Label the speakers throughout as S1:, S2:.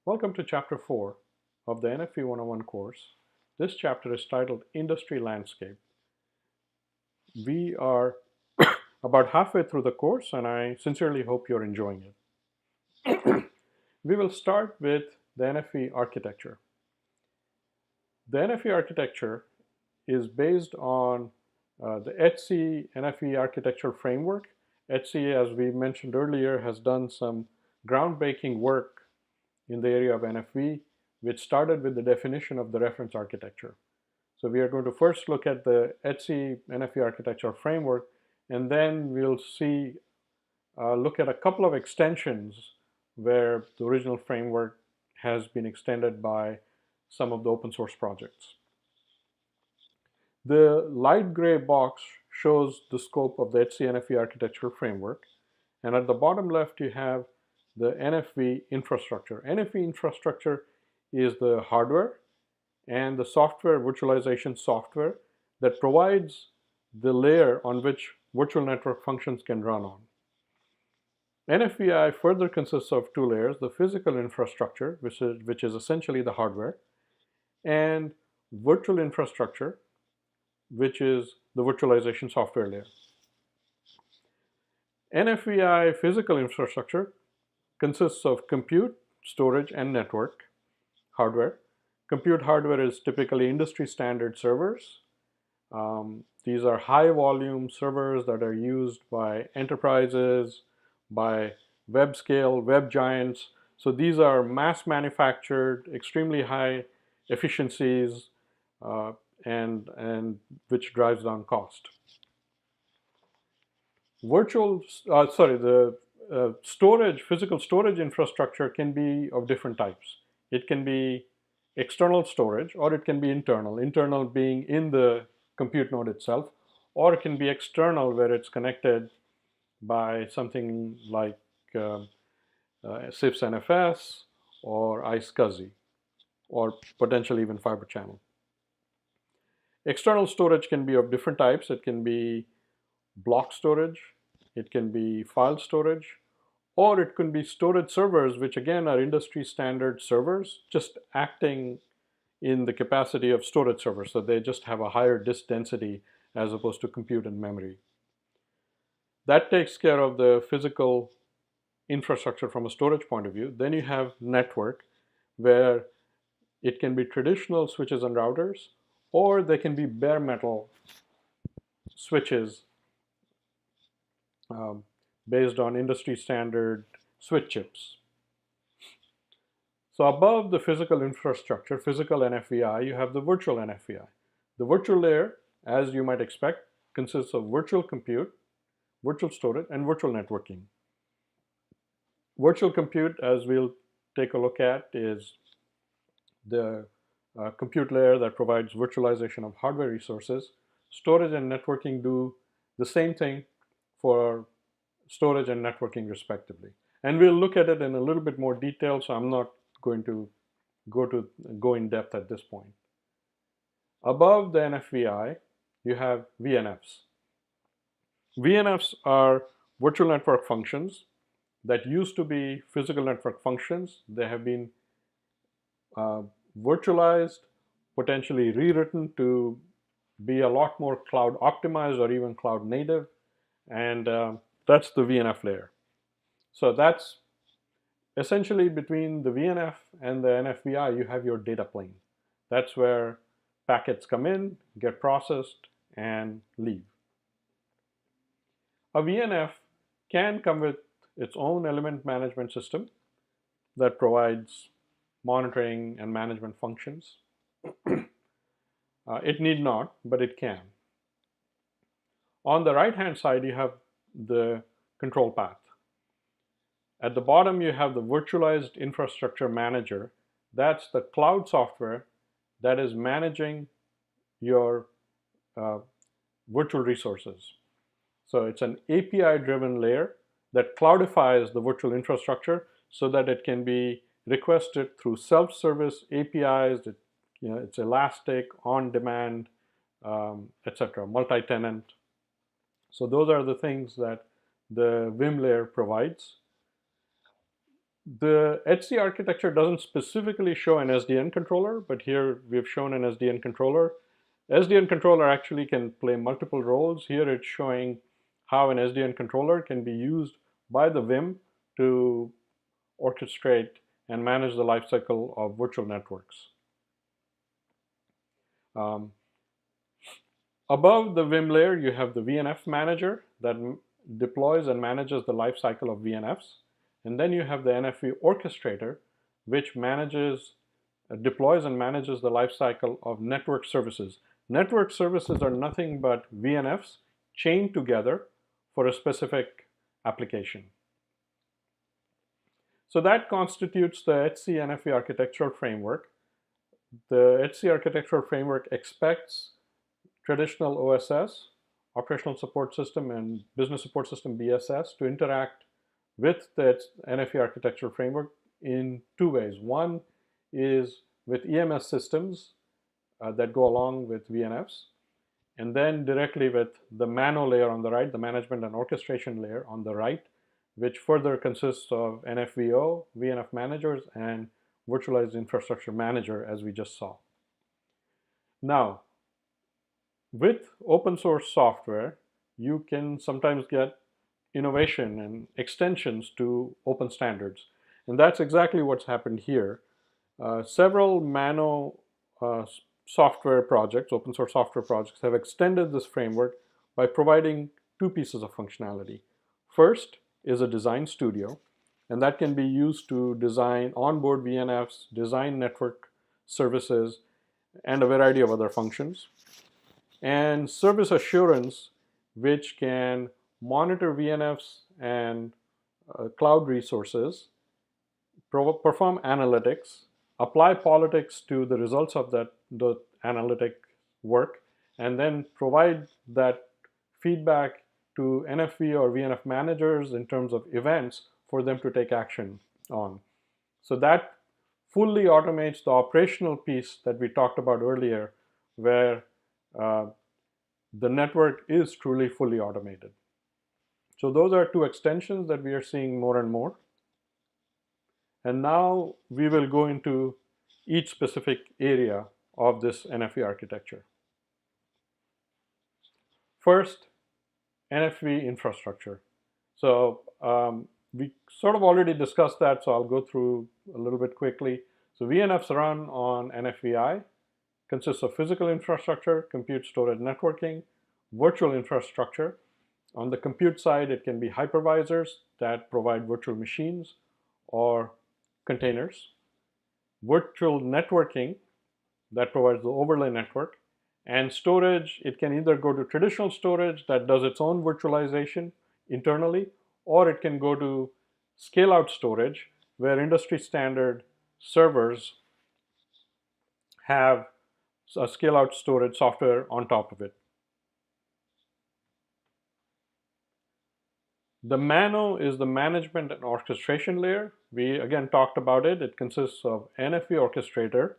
S1: Welcome to Chapter 4 of the NFV 101 course. This chapter is titled Industry Landscape. We are about halfway through the course and I sincerely hope you're enjoying it. We will start with the NFV architecture. The NFV architecture is based on the ETSI NFE architectural framework. ETSI, as we mentioned earlier, has done some groundbreaking work in the area of NFV, which started with the definition of the reference architecture. So we are going to first look at the ETSI NFV architecture framework, and then we'll look at a couple of extensions where the original framework has been extended by some of the open source projects. The light gray box shows the scope of the ETSI NFV architectural framework, and at the bottom left you have the NFV infrastructure. NFV infrastructure is the hardware and the software, virtualization software, that provides the layer on which virtual network functions can run on. NFVI further consists of two layers: the physical infrastructure, which is essentially the hardware, and virtual infrastructure, which is the virtualization software layer. NFVI physical infrastructure consists of compute, storage, and network hardware. Compute hardware is typically industry standard servers. These are high volume servers that are used by enterprises, by web scale, web giants. So these are mass manufactured, extremely high efficiencies, and which drives down cost. Physical storage infrastructure can be of different types. It can be external storage, or it can be internal. Internal being in the compute node itself, or it can be external where it's connected by something like SIFS NFS or iSCSI, or potentially even fiber channel. External storage can be of different types. It can be block storage, it can be file storage, or it can be storage servers, which again are industry standard servers, just acting in the capacity of storage servers. So they just have a higher disk density as opposed to compute and memory. That takes care of the physical infrastructure from a storage point of view. Then you have network, where it can be traditional switches and routers, or they can be bare metal switches based on industry standard switch chips. So above the physical infrastructure, physical NFVI, you have the virtual NFVI. The virtual layer, as you might expect, consists of virtual compute, virtual storage, and virtual networking. Virtual compute, as we'll take a look at, is the compute layer that provides virtualization of hardware resources. Storage and networking do the same thing for storage and networking respectively. And we'll look at it in a little bit more detail, so I'm not going to go in depth at this point. Above the NFVI, you have VNFs. VNFs are virtual network functions that used to be physical network functions. They have been virtualized, potentially rewritten to be a lot more cloud optimized or even cloud native, and that's the VNF layer. So that's essentially between the VNF and the NFVI, you have your data plane. That's where packets come in, get processed, and leave. A VNF can come with its own element management system that provides monitoring and management functions. It need not, but it can. On the right-hand side, you have the control path. At the bottom, you have the virtualized infrastructure manager. That's the cloud software that is managing your virtual resources. So it's an API-driven layer that cloudifies the virtual infrastructure so that it can be requested through self-service APIs. It's elastic, on-demand, etc., multi-tenant. So those are the things that the Vim layer provides. The ETSI architecture doesn't specifically show an SDN controller, but here we've shown an SDN controller. SDN controller actually can play multiple roles. Here it's showing how an SDN controller can be used by the VIM to orchestrate and manage the lifecycle of virtual networks. Above the VIM layer, you have the VNF manager that deploys and manages the lifecycle of VNFs. And then you have the NFV orchestrator, which deploys and manages the lifecycle of network services. Network services are nothing but VNFs chained together for a specific application. So that constitutes the ETSI NFV architectural framework. The ETSI architectural framework expects traditional OSS, operational support system, and business support system BSS to interact with the NFV architectural framework in two ways. One is with EMS systems that go along with VNFs, and then directly with the Manno layer on the right, the management and orchestration layer on the right, which further consists of NFVO, VNF managers, and virtualized infrastructure manager, as we just saw. Now, with open source software, you can sometimes get innovation and extensions to open standards. And that's exactly what's happened here. Several Manno software projects, open source software projects, have extended this framework by providing two pieces of functionality. First is a design studio, and that can be used to design onboard VNFs, design network services, and a variety of other functions. And service assurance, which can monitor VNFs and cloud resources, perform analytics, apply politics to the results of the analytic work, and then provide that feedback to NFV or VNF managers in terms of events for them to take action on. So that fully automates the operational piece that we talked about earlier, where the network is truly fully automated. So those are two extensions that we are seeing more and more. And now we will go into each specific area of this NFV architecture. First, NFV infrastructure. So we sort of already discussed that, so I'll go through a little bit quickly. So VNFs run on NFVI, consists of physical infrastructure, compute, storage, networking, virtual infrastructure. On the compute side, it can be hypervisors that provide virtual machines or containers, virtual networking that provides the overlay network, and storage, it can either go to traditional storage that does its own virtualization internally, or it can go to scale-out storage where industry standard servers have a scale-out storage software on top of it. The Manno is the management and orchestration layer. We again talked about it. It consists of NFV orchestrator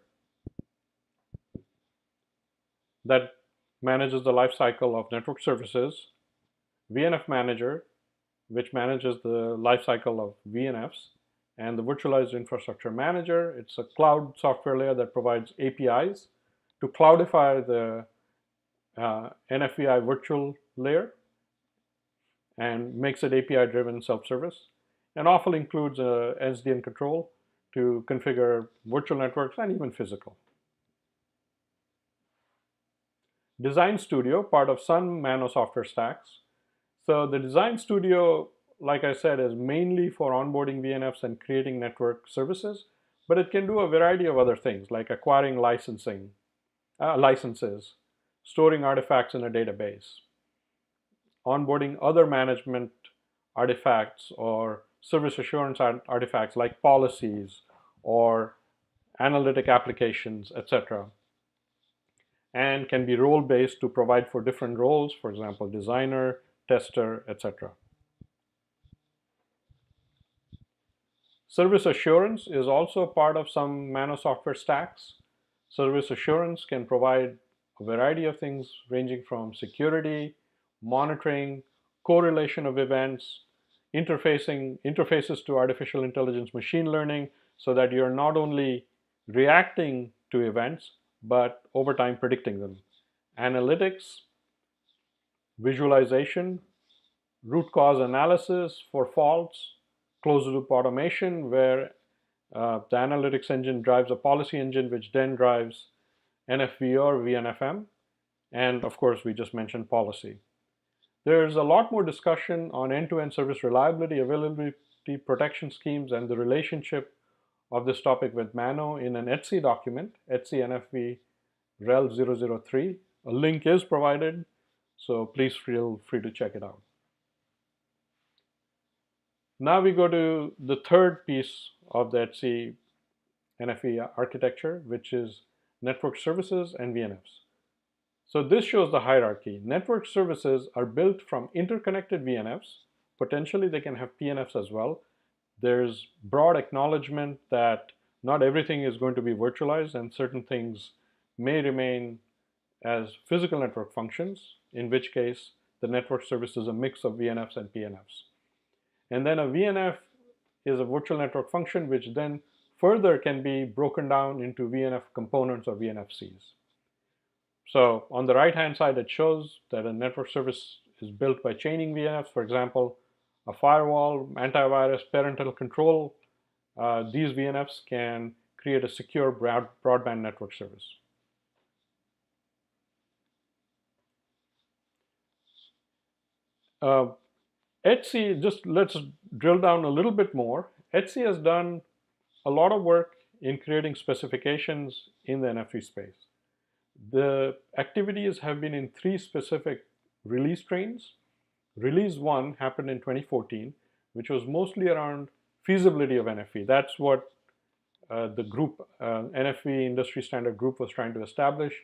S1: that manages the lifecycle of network services, VNF manager, which manages the lifecycle of VNFs, and the virtualized infrastructure manager. It's a cloud software layer that provides APIs to cloudify the NFVI virtual layer and makes it API-driven self-service, and often includes a SDN control to configure virtual networks and even physical. Design Studio, part of some Manno software stacks. So the Design Studio, like I said, is mainly for onboarding VNFs and creating network services, but it can do a variety of other things like acquiring licenses, storing artifacts in a database, onboarding other management artifacts or service assurance artifacts like policies or analytic applications, etc. And can be role-based to provide for different roles, for example, designer, tester, etc. Service assurance is also part of some Manno software stacks. Service assurance can provide a variety of things ranging from security, monitoring, correlation of events, interfaces to artificial intelligence, machine learning, so that you're not only reacting to events, but over time predicting them. Analytics, visualization, root cause analysis for faults, closed loop automation, where the analytics engine drives a policy engine, which then drives NFV or VNFM. And of course, we just mentioned policy. There's a lot more discussion on end-to-end service reliability, availability, protection schemes, and the relationship of this topic with Manno in an ETSI document, ETSI NFV Rel 003. A link is provided, so please feel free to check it out. Now we go to the third piece of the ETSI NFV architecture, which is network services and VNFs. So this shows the hierarchy. Network services are built from interconnected VNFs. Potentially they can have PNFs as well. There's broad acknowledgement that not everything is going to be virtualized, and certain things may remain as physical network functions, in which case the network service is a mix of VNFs and PNFs. And then a VNF is a virtual network function, which then further can be broken down into VNF components or VNFCs. So on the right-hand side, it shows that a network service is built by chaining VNFs. For example, a firewall, antivirus, parental control. These VNFs can create a secure broadband network service. ETSI, just let's drill down a little bit more. ETSI has done a lot of work in creating specifications in the NFV space. The activities have been in 3 specific release trains. Release 1 happened in 2014, which was mostly around feasibility of NFV. That's what the group, NFV industry standard group, was trying to establish.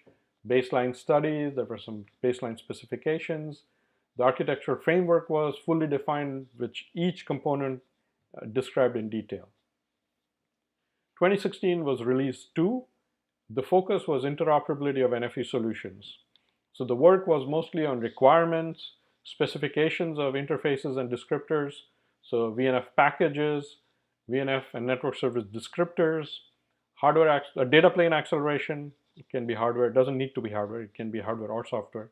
S1: Baseline studies, there were some baseline specifications. The architecture framework was fully defined, which each component described in detail. 2016 was release 2. The focus was interoperability of NFV solutions. So the work was mostly on requirements, specifications of interfaces and descriptors, so VNF packages, VNF and network service descriptors, hardware, data plane acceleration. It can be hardware, it doesn't need to be hardware, it can be hardware or software.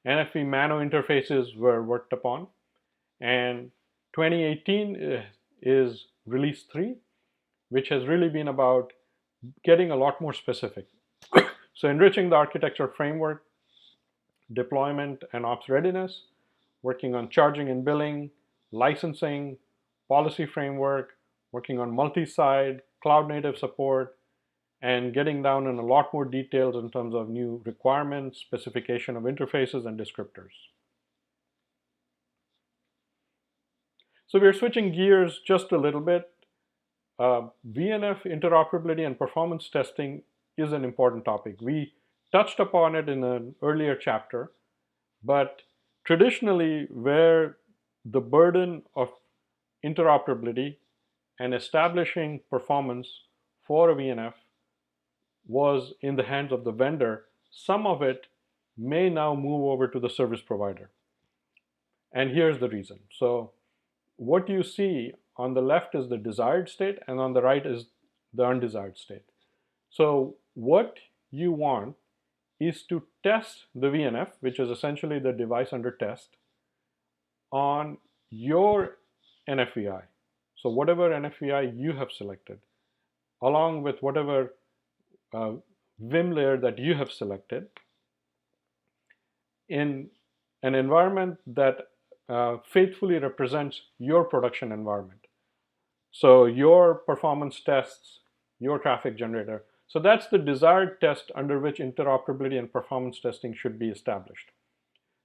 S1: NFV Manno interfaces were worked upon. And 2018 is release 3, which has really been about getting a lot more specific. So enriching the architecture framework, deployment and ops readiness, working on charging and billing, licensing, policy framework, working on multi-site, cloud native support, and getting down in a lot more details in terms of new requirements, specification of interfaces and descriptors. So we're switching gears just a little bit. VNF interoperability and performance testing is an important topic. We touched upon it in an earlier chapter, but traditionally where the burden of interoperability and establishing performance for a VNF was in the hands of the vendor, some of it may now move over to the service provider. And here's the reason. So what you see on the left is the desired state, and on the right is the undesired state. So what you want is to test the VNF, which is essentially the device under test, on your NFVI. So whatever NFVI you have selected, along with whatever Vim layer that you have selected, in an environment that faithfully represents your production environment. So your performance tests, your traffic generator. So that's the desired test under which interoperability and performance testing should be established.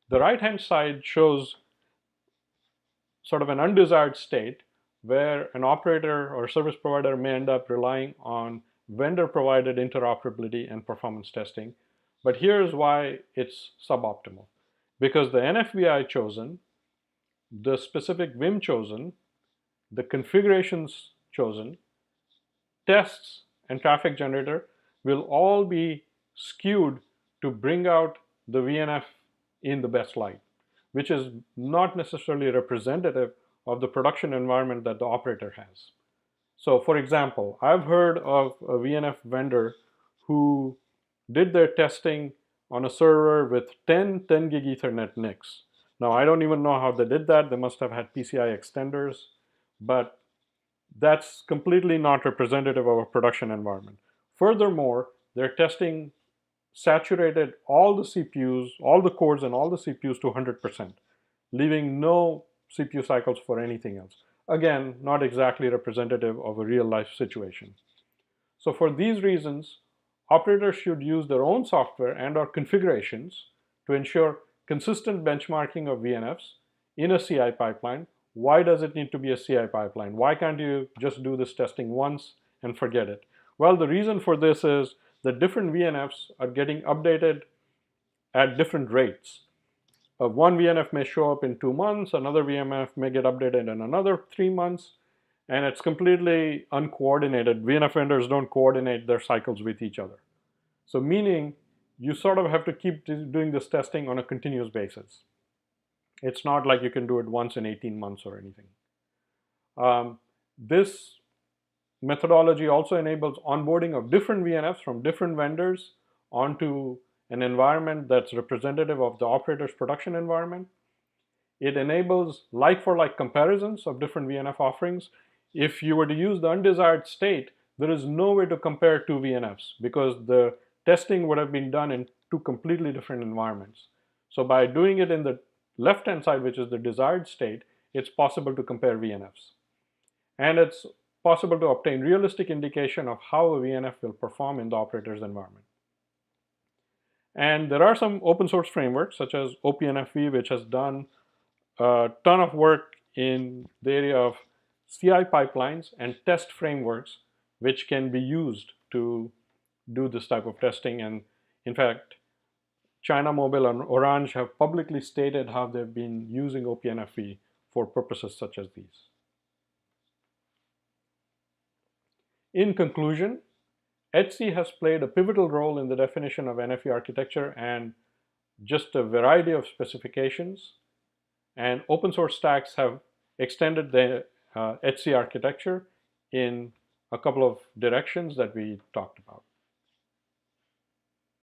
S1: The right-hand side shows sort of an undesired state where an operator or service provider may end up relying on vendor-provided interoperability and performance testing. But here's why it's suboptimal. Because the NFVI chosen, the specific Vim chosen, the configurations chosen, tests, and traffic generator will all be skewed to bring out the VNF in the best light, which is not necessarily representative of the production environment that the operator has. So for example, I've heard of a VNF vendor who did their testing on a server with 10 gig Ethernet NICs. Now, I don't even know how they did that. They must have had PCI extenders, but that's completely not representative of a production environment. Furthermore, their testing saturated all the CPUs, all the cores and all the CPUs to 100%, leaving no CPU cycles for anything else. Again, not exactly representative of a real life situation. So for these reasons, operators should use their own software and or configurations to ensure consistent benchmarking of VNFs in a CI pipeline. Why does it need to be a CI pipeline? Why can't you just do this testing once and forget it? Well, the reason for this is that different VNFs are getting updated at different rates. One VNF may show up in 2 months, another VNF may get updated in another 3 months, and it's completely uncoordinated. VNF vendors don't coordinate their cycles with each other. So meaning you sort of have to keep doing this testing on a continuous basis. It's not like you can do it once in 18 months or anything. This methodology also enables onboarding of different VNFs from different vendors onto an environment that's representative of the operator's production environment. It enables like-for-like comparisons of different VNF offerings. If you were to use the undesired state, there is no way to compare two VNFs because the testing would have been done in two completely different environments. So by doing it in the left-hand side, which is the desired state, it's possible to compare VNFs. And it's possible to obtain realistic indication of how a VNF will perform in the operator's environment. And there are some open source frameworks such as NFV, which has done a ton of work in the area of CI pipelines and test frameworks, which can be used to do this type of testing. And in fact, China Mobile and Orange have publicly stated how they've been using OPNFV for purposes such as these. In conclusion, ETSI has played a pivotal role in the definition of NFE architecture and just a variety of specifications. And open source stacks have extended the ETSI architecture in a couple of directions that we talked about.